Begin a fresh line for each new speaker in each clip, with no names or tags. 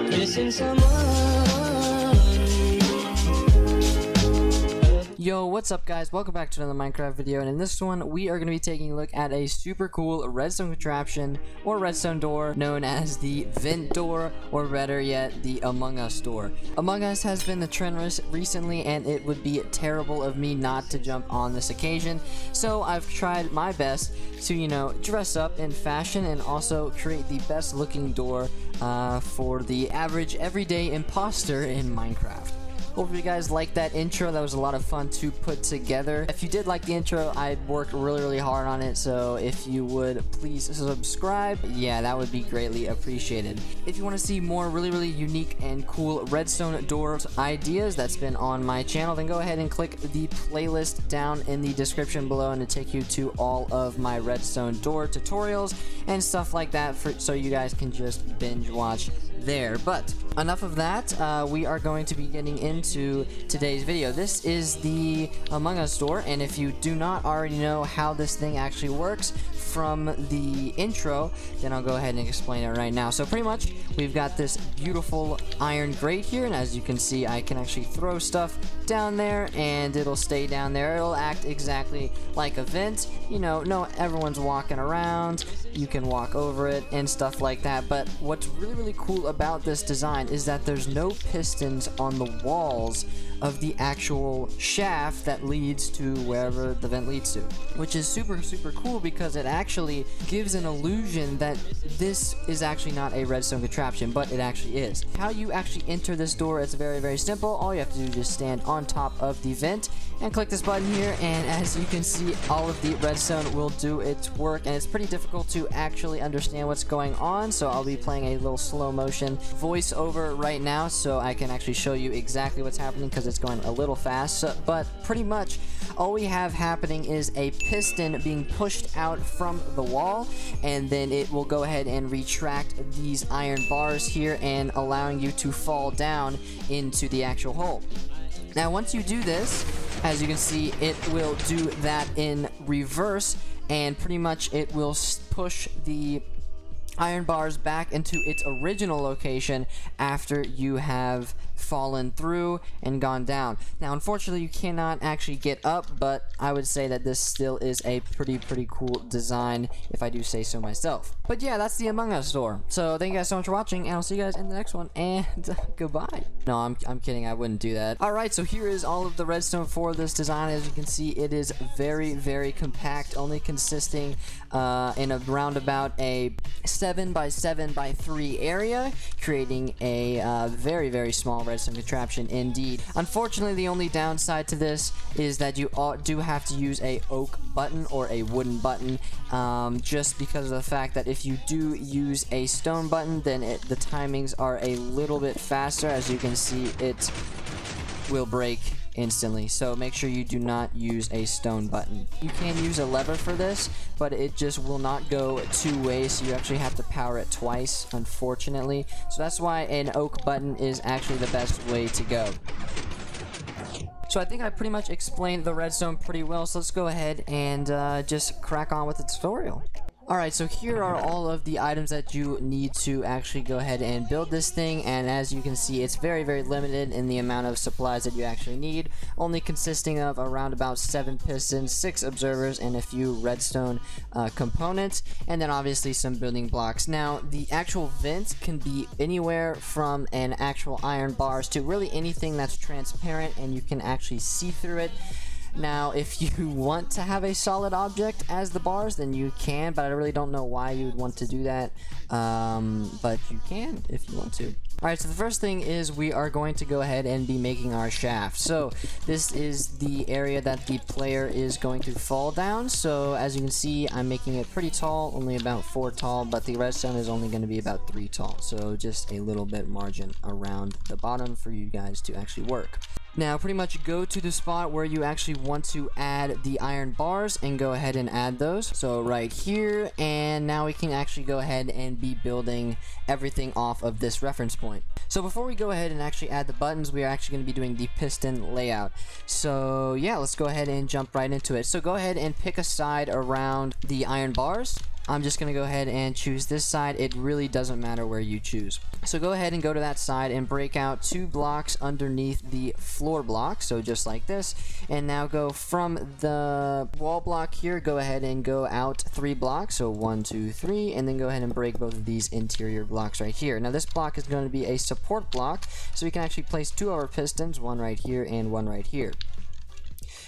Missing someone.
Yo, what's up guys? Welcome back to another Minecraft video, and in this one we are going to be taking a look at a super cool redstone contraption or redstone door known as the vent door, or better yet, the Among Us door. Among Us has been the trend recently, and it would be terrible of me not to jump on this occasion, so I've tried my best to, you know, dress up in fashion and also create the best looking door for the average everyday imposter in Minecraft. Hope you guys liked that intro. That was a lot of fun to put together. If you did like the intro, I worked really hard on it, so if you would please subscribe, yeah, that would be greatly appreciated. If you want to see more really unique and cool redstone door ideas that's been on my channel, then go ahead and click the playlist down in the description below, and it'll take you to all of my redstone door tutorials and stuff like that, so you guys can just binge watch there. But enough of that, we are going to be getting into today's video. This is the Among Us door, and if you do not already know how this thing actually works from the intro, then I'll go ahead and explain it right now. So pretty much we've got this beautiful iron grate here, and as you can see, I can actually throw stuff down there and it'll stay down there. It'll act exactly like a vent. You know, no, everyone's walking around, you can walk over it and stuff like that. But what's really cool about this design is that there's no pistons on the walls of the actual shaft that leads to wherever the vent leads to, which is super cool because it actually gives an illusion that this is actually not a redstone contraption, but it actually is. How you actually enter this door is very simple. All you have to do is just stand on top of the vent and click this button here, and as you can see, all of the redstone will do its work, and it's pretty difficult to actually understand what's going on, so I'll be playing a little slow motion voiceover right now so I can actually show you exactly what's happening, because it's going a little fast. But pretty much all we have happening is a piston being pushed out from the wall, and then it will go ahead and retract these iron bars here and allowing you to fall down into the actual hole. Now once you do this, as you can see, it will do that in reverse, and pretty much it will push the iron bars back into its original location after you have fallen through and gone down. Now unfortunately you cannot actually get up, but I would say that this still is a pretty cool design, if I do say so myself. But yeah, that's the Among Us door. So thank you guys so much for watching, and I'll see you guys in the next one, and goodbye. No, I'm kidding, I wouldn't do that. Alright, so here is all of the redstone for this design. As you can see, it is very compact, only consisting in around about a 7 by 7 by 3 area, creating a very small redstone contraption indeed. Unfortunately, the only downside to this is that you do have to use a oak button or a wooden button, just because of the fact that if you do use a stone button, then the timings are a little bit faster. As you can see, it will break instantly, so make sure you do not use a stone button. You can use a lever for this, but it just will not go two ways, so you actually have to power it twice, unfortunately. So that's why an oak button is actually the best way to go. So I think I pretty much explained the redstone pretty well, so let's go ahead and just crack on with the tutorial. Alright, so here are all of the items that you need to actually go ahead and build this thing, and as you can see, it's very, very limited in the amount of supplies that you actually need, only consisting of around about 7 pistons, 6 observers, and a few redstone components, and then obviously some building blocks. Now, the actual vent can be anywhere from an actual iron bars to really anything that's transparent and you can actually see through it. Now, if you want to have a solid object as the bars, then you can, but I really don't know why you would want to do that, but you can if you want to. Alright, so the first thing is we are going to go ahead and be making our shaft. So this is the area that the player is going to fall down. So as you can see, I'm making it pretty tall, only about 4 tall, but the redstone is only going to be about 3 tall. So just a little bit margin around the bottom for you guys to actually work. Now, pretty much go to the spot where you actually want to add the iron bars and go ahead and add those. So right here, and now we can actually go ahead and be building everything off of this reference point. So before we go ahead and actually add the buttons, we are actually going to be doing the piston layout. So yeah, let's go ahead and jump right into it. So go ahead and pick a side around the iron bars. I'm just going to go ahead and choose this side. It really doesn't matter where you choose. So go ahead and go to that side and break out 2 blocks underneath the floor block. So just like this. And now go from the wall block here, go ahead and go out 3 blocks. So 1, 2, 3. And then go ahead and break both of these interior blocks right here. Now this block is going to be a support block. So we can actually place 2 of our pistons, one right here and one right here.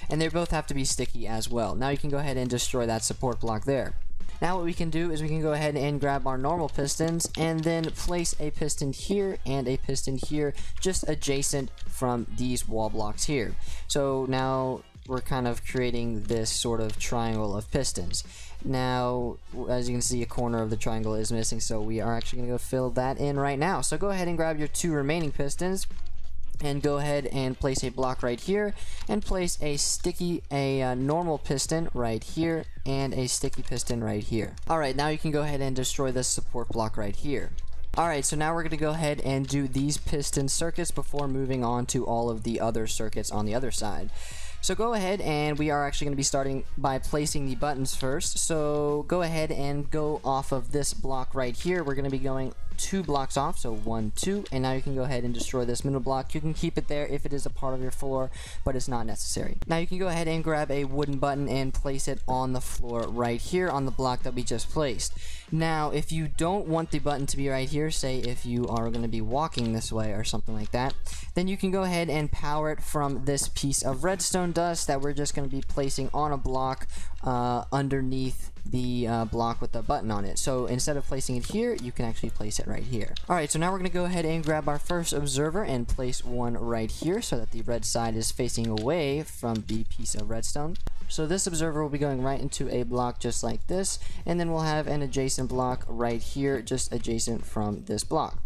And they both have to be sticky as well. Now you can go ahead and destroy that support block there. Now what we can do is we can go ahead and grab our normal pistons and then place a piston here and a piston here just adjacent from these wall blocks here. So now we're kind of creating this sort of triangle of pistons. Now, as you can see, a corner of the triangle is missing, so we are actually going to go fill that in right now. So go ahead and grab your 2 remaining pistons and go ahead and place a block right here and place a normal piston right here and a sticky piston right here. Alright, now you can go ahead and destroy this support block right here. Alright, so now we're going to go ahead and do these piston circuits before moving on to all of the other circuits on the other side. So go ahead, and we are actually going to be starting by placing the buttons first. So go ahead and go off of this block right here. We're going to be going 2 blocks off, so 1, 2, and now you can go ahead and destroy this middle block. You can keep it there if it is a part of your floor, but it's not necessary. Now you can go ahead and grab a wooden button and place it on the floor right here on the block that we just placed. Now if you don't want the button to be right here, say if you are going to be walking this way or something like that, then you can go ahead and power it from this piece of redstone dust that we're just going to be placing on a block underneath the block with the button on it. So instead of placing it here, you can actually place it right here. Alright, so now we're going to go ahead and grab our first observer and place one right here so that the red side is facing away from the piece of redstone. So this observer will be going right into a block just like this, and then we'll have an adjacent block right here just adjacent from this block.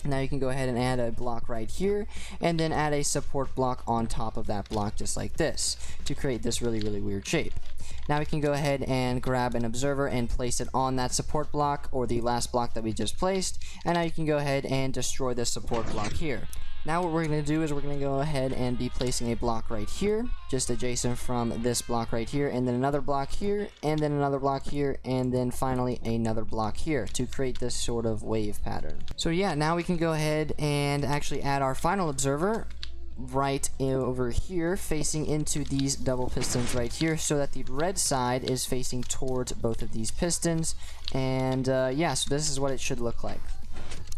Now you can go ahead and add a block right here and then add a support block on top of that block just like this to create this really, really weird shape. Now we can go ahead and grab an observer and place it on that support block or the last block that we just placed, and now you can go ahead and destroy this support block here. Now what we're going to do is we're going to go ahead and be placing a block right here, just adjacent from this block right here, and then another block here, and then another block here, and then finally another block here to create this sort of wave pattern. So yeah, now we can go ahead and actually add our final observer right over here facing into these double pistons right here so that the red side is facing towards both of these pistons, and yeah, so this is what it should look like.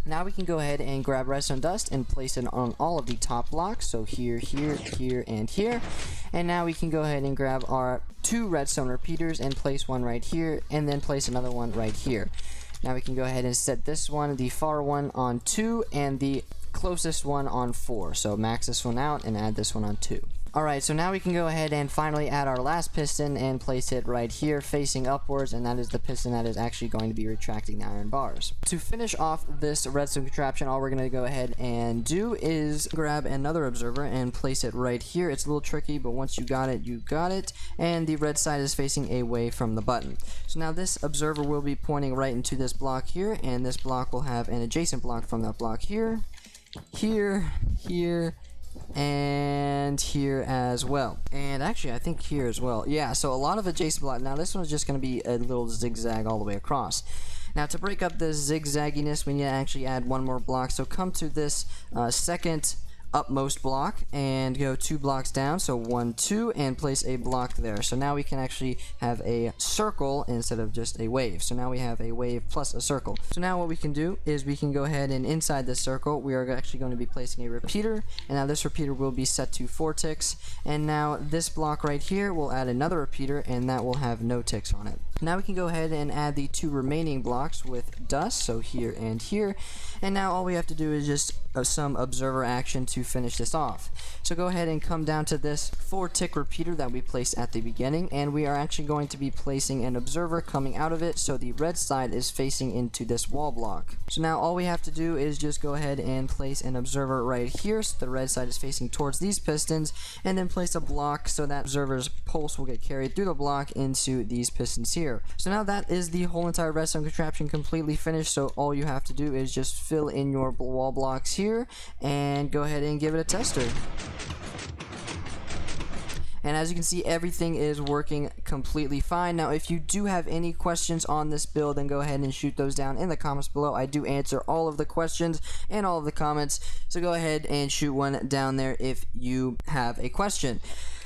Now we can go ahead and grab redstone dust and place it on all of the top blocks, so here, here, here, and here. And now we can go ahead and grab our 2 redstone repeaters and place one right here, and then place another one right here. Now we can go ahead and set this one, the far one, on 2, and the closest one on 4. So max this one out and add this one on 2. Alright, so now we can go ahead and finally add our last piston and place it right here facing upwards, and that is the piston that is actually going to be retracting the iron bars. To finish off this redstone contraption, all we're going to go ahead and do is grab another observer and place it right here. It's a little tricky, but once you got it, you got it, and the red side is facing away from the button. So now this observer will be pointing right into this block here, and this block will have an adjacent block from that block here, here, here, and here as well. And actually, I think here as well. Yeah, so a lot of adjacent blocks. Now, this one's just going to be a little zigzag all the way across. Now, to break up the zigzagginess, we need to actually add one more block. So come to this second upmost block and go 2 blocks down, so 1 2, and place a block there. So now we can actually have a circle instead of just a wave. So now we have a wave plus a circle. So now what we can do is we can go ahead and inside this circle we are actually going to be placing a repeater, and now this repeater will be set to 4 ticks, and now this block right here will add another repeater, and that will have no ticks on it. Now we can go ahead and add the 2 remaining blocks with dust, so here and here, and now all we have to do is just some observer action to finish this off. So go ahead and come down to this 4 tick repeater that we placed at the beginning, and we are actually going to be placing an observer coming out of it, so the red side is facing into this wall block. So now all we have to do is just go ahead and place an observer right here, so the red side is facing towards these pistons, and then place a block so that observer's pulse will get carried through the block into these pistons here. So now that is the whole entire redstone contraption completely finished, so all you have to do is just fill in your wall blocks here and go ahead and give it a tester. And as you can see, everything is working completely fine. Now, if you do have any questions on this build, then go ahead and shoot those down in the comments below. I do answer all of the questions and all of the comments, so go ahead and shoot one down there if you have a question.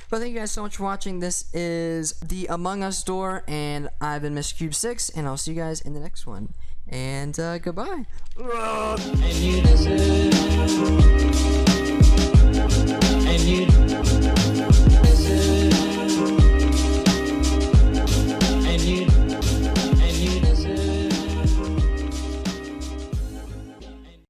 But thank you guys so much for watching. This is the Among Us door, and I've been Mr. Cube 6, and I'll see you guys in the next one. And goodbye.
And you deserve, and you